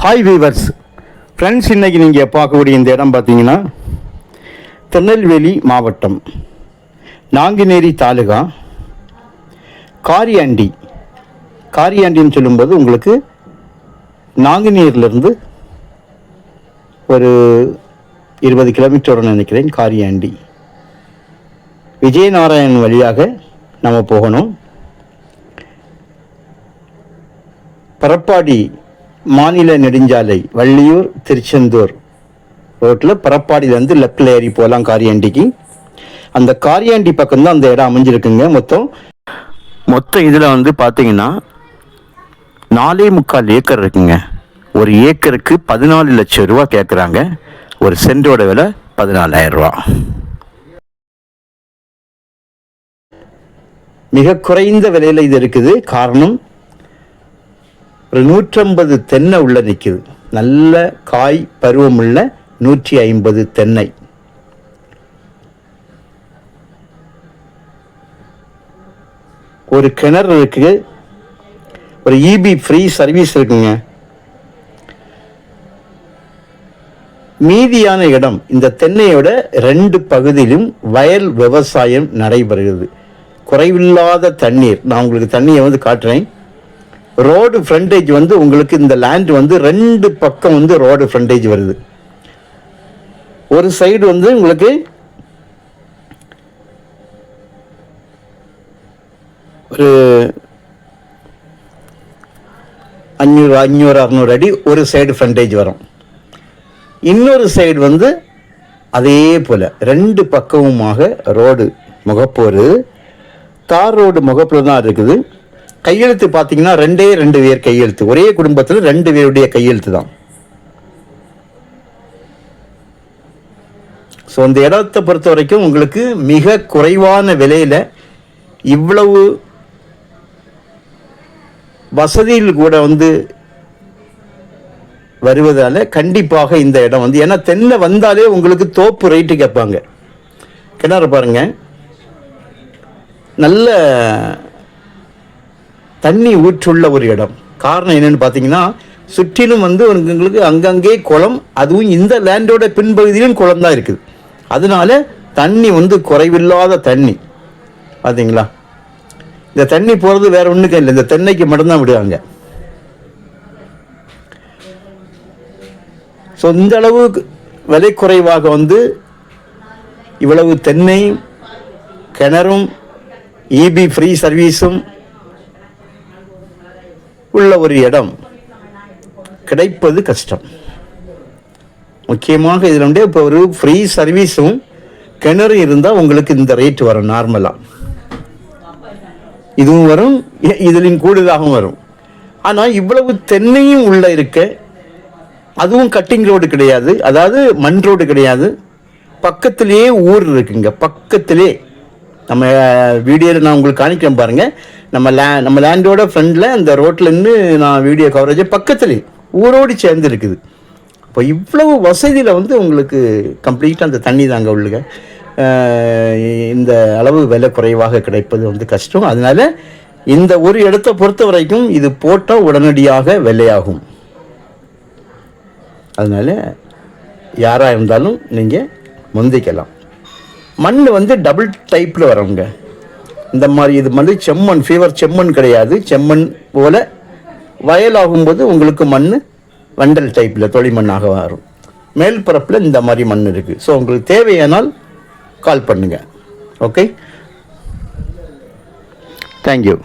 Hi viewers friends, இன்றைக்கி நீங்கள் பார்க்கக்கூடிய இந்த இடம் பார்த்தீங்கன்னா திருநெல்வேலி மாவட்டம் நாங்குநேரி தாலுகா காரியாண்டின்னு சொல்லும்போது உங்களுக்கு நாங்குநேரிலிருந்து ஒரு 20 கிலோமீட்டர் நினைக்கிறேன். காரியாண்டி விஜயநாராயணன் வழியாக நம்ம போகணும். பரப்பாடி மாநில நெடுஞ்சாலை வள்ளியூர் திருச்செந்தூர் ரோட்டில் பரப்பாடியிலேருந்து லெஃப்டில் ஏறி போகலாம் காரியாண்டிக்கு. அந்த காரியாண்டி பக்கம்தான் அந்த இடம் அமைஞ்சிருக்குங்க. மொத்தம் இதில் பார்த்தீங்கன்னா 4.25 ஏக்கர் இருக்குங்க. ஒரு ஏக்கருக்கு 14 லட்சம் ரூபா கேட்குறாங்க. ஒரு சென்டோட விலை 14,000 ரூபா. மிக குறைந்த விலையில் இது இருக்குது. காரணம், ஒரு 150 தென்னை உள்ள நிற்குது. நல்ல காய் பருவமுள்ள 150 தென்னை. ஒரு கிணறு இருக்கு. ஒரு இபி ஃப்ரீ சர்வீஸ் இருக்குங்க. மீதியான இடம் இந்த தென்னையோட 2 பகுதியிலும் வயல் விவசாயம் நடைபெறுகிறது. குறைவில்லாத தண்ணீர். நான் உங்களுக்கு தண்ணியை காட்டுறேன். ரோடு ஃப்ரண்டேஜ் உங்களுக்கு இந்த லேண்ட் 2 பக்கம் ரோடு ஃப்ரண்டேஜ் வருது. ஒரு சைடு உங்களுக்கு ஒரு 500-600 அடி ஒரு சைடு ஃப்ரண்டேஜ் வரும். இன்னொரு சைடு அதே போல் 2 பக்கமுமாக ரோடு முகப்பு வருது. தார் ரோடு முகப்பில் தான் இருக்குது. கையெழுத்து பார்த்தீங்கன்னா 2 பேர் கையெழுத்து. ஒரே குடும்பத்தில் 2 பேருடைய கையெழுத்து தான். ஸோ இந்த இடத்தை பொறுத்த வரைக்கும் உங்களுக்கு மிக குறைவான விலையில் இவ்வளவு வசதியில் கூட வருவதால் கண்டிப்பாக இந்த இடம் ஏன்னா தென்னை வந்தாலே உங்களுக்கு தோப்பு ரேட்டு கேட்பாங்க. கிணறு பாருங்க, நல்ல தண்ணி ஊற்றுள்ள ஒரு இடம். காரணம் என்னன்னு பார்த்தீங்கன்னா, சுற்றிலும் உங்களுக்கு அங்கங்கே குளம், அதுவும் இந்த லேண்டோட பின்பகுதியிலும் குளம் தான் இருக்குது. அதனால தண்ணி குறைவில்லாத தண்ணி. பார்த்தீங்களா, இந்த தண்ணி போகிறது வேற ஒன்றுக்கும் இல்லை, இந்த தென்னைக்கு மட்டும்தான் விடுவாங்க. ஸோ இந்த அளவு விலை குறைவாக இவ்வளவு தென்னை கிணறும் இபி ஃப்ரீ சர்வீஸும் உள்ள ஒரு இடம் கிடைப்பது கஷ்டம். முக்கியமாக இதில் இப்போ ஒரு ஃப்ரீ சர்வீஸும் கிணறு இருந்தால் உங்களுக்கு இந்த ரேட் வரும். நார்மலாக இதுவும் வரும், இதிலும் கூடுதலாகவும் வரும். ஆனால் இவ்வளவு தென்னையும் உள்ள இருக்க, அதுவும் கட்டிங் ரோடு கிடையாது, அதாவது மண் ரோடு கிடையாது. பக்கத்திலேயே ஊர் இருக்குங்க. பக்கத்திலே நம்ம வீடியோவில் நான் உங்களுக்கு காணிக்கிறேன் பாருங்கள். நம்ம லேண்டோட ஃப்ரண்டில் அந்த ரோட்லேருந்து நான் வீடியோ கவரேஜ் பக்கத்துலேயே ஊரோடு சேர்ந்து இருக்குது. இப்போ இவ்வளவு வசதியில் உங்களுக்கு கம்ப்ளீட்டாக அந்த தண்ணி தாங்க உள்ளுங்க. இந்த அளவு விலை குறைவாக கிடைப்பது கஷ்டம். அதனால் இந்த ஒரு இடத்தை பொறுத்த வரைக்கும் இது போட்டால் உடனடியாக விலையாகும். அதனால் யாராக இருந்தாலும் நீங்கள் முந்திக்கலாம். மண் டபுள் டைப்பில் வரவங்க. இந்த மாதிரி இது செம்மண், ஃபீவர் செம்மண் கிடையாது. செம்மண் போல் வயலாகும்போது உங்களுக்கு மண் வண்டல் டைப்பில் தொழி மண்ணாக வரும். மேல் பரப்பில் இந்த மாதிரி மண் இருக்குது. ஸோ உங்களுக்கு தேவையானால் கால் பண்ணுங்கள். Okay, thank you.